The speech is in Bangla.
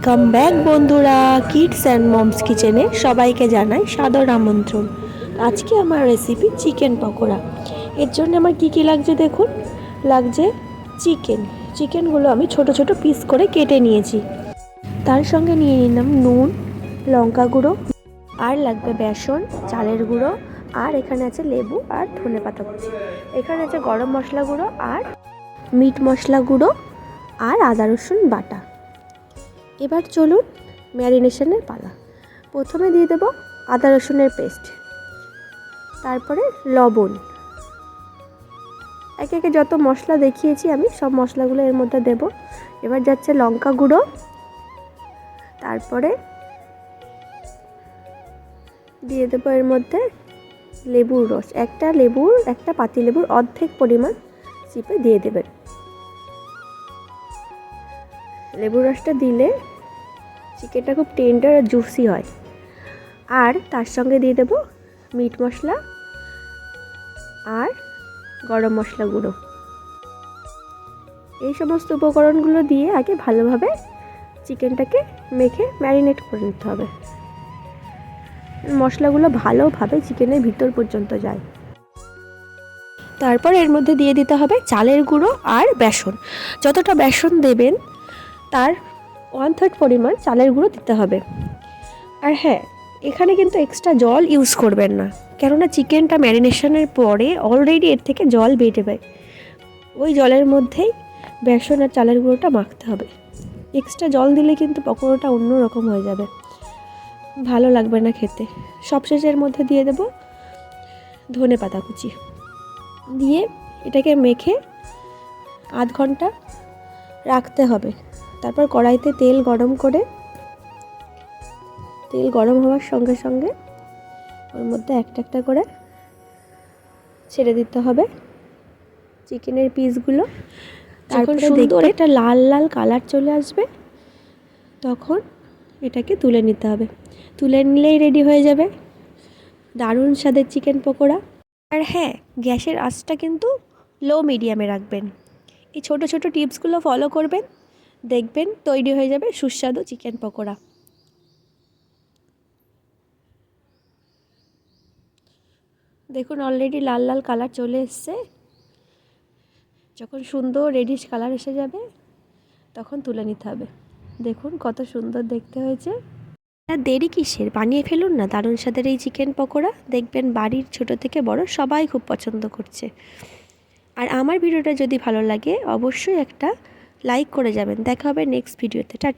কাম ব্যাক বন্ধুরা, কিডস অ্যান্ড মমস কিচেনে সবাইকে জানাই সাদর আমন্ত্রণ। আজকে আমার রেসিপি চিকেন পকোড়া। এর জন্য আমার কি লাগছে দেখুন। লাগছে চিকেনগুলো আমি ছোট ছোট পিস করে কেটে নিয়েছি। তার সঙ্গে নিয়ে নিলাম নুন, লঙ্কা গুঁড়ো, আর লাগবে বেসন, চালের গুঁড়ো, আর এখানে আছে লেবু আর ধনেপাতা কুচি। এখানে আছে গরম মশলা গুঁড়ো আর মিট মশলা গুঁড়ো আর আদা রসুন বাটা। এবার চলুন ম্যারিনেশনের পালা। প্রথমে দিয়ে দেবো আদা রসুনের পেস্ট, তারপরে লবণ, একে একে যত মশলা দেখিয়েছি আমি সব মশলাগুলো এর মধ্যে দেব। এবার যাচ্ছে লঙ্কা গুঁড়ো, তারপরে দিয়ে দেবো এর মধ্যে লেবুর রস, একটা পাতিলেবুর অর্ধেক পরিমাণ চিপে দিয়ে দেবেন। লেবুর রসটা দিলে চিকেনটা খুব টেন্ডার আর জুসি হয়। আর তার সঙ্গে দিয়ে দেবো মিট মশলা আর গরম মশলা গুঁড়ো। এই সমস্ত উপকরণগুলো দিয়ে আগে ভালোভাবে চিকেনটাকে মেখে ম্যারিনেট করে নিতে হবে। মশলাগুলো ভালোভাবে চিকেনের ভিতর পর্যন্ত যায়। তারপর এর মধ্যে দিয়ে দিতে হবে চালের গুঁড়ো আর বেসন। যতটা বেসন দেবেন তার 1/3 পরিমাণ চালের গুঁড়ো দিতে হবে। আর হ্যাঁ, এখানে কিন্তু এক্সট্রা জল ইউজ করবেন না, কেননা চিকেনটা ম্যারিনেশনের পরে অলরেডি এর থেকে জল বেরোবে। ওই জলের মধ্যেই বেসন আর চালের গুঁড়োটা মাখতে হবে। এক্সট্রা জল দিলে কিন্তু পকোড়াটা অন্য রকম হয়ে যাবে, ভালো লাগবে না খেতে। সবশেষের মধ্যে দিয়ে দেব ধনেপাতা কুচি, দিয়ে এটাকে মেখে আধ ঘন্টা রাখতে হবে। তারপর কড়াইতে তেল গরম হওয়ার সঙ্গে সঙ্গে ওর মধ্যে একটা একটা করে ছেড়ে দিতে হবে চিকেনের পিসগুলো। তারপরে সুন্দর একটা লাল লাল কালার চলে আসবে, তখন এটাকে তুলে নিতে হবে। তুলে নিলেই রেডি হয়ে যাবে দারুণ স্বাদের চিকেন পকোড়া। আর হ্যাঁ, গ্যাসের আঁচটা কিন্তু লো মিডিয়ামে রাখবেন। এই ছোট ছোট টিপসগুলো ফলো করবেন, দেখবেন তৈরি হয়ে যাবে সুস্বাদু চিকেন পকোড়া। দেখুন অলরেডি লাল লাল কালার চলে এসছে। যখন সুন্দর রেডিশ কালার এসে যাবে তখন তুলে নিতে হবে। দেখুন কত সুন্দর দেখতে হয়েছে। আর দেরি কিসের, বানিয়ে ফেলুন না দারুণ স্বাদের এই চিকেন পকোড়া। দেখবেন বাড়ির ছোট থেকে বড় সবাই খুব পছন্দ করছে। আর আমার ভিডিওটা যদি ভালো লাগে অবশ্যই একটা লাইক করে যাবেন। দেখা হবে নেক্সট ভিডিওতে। টাটা।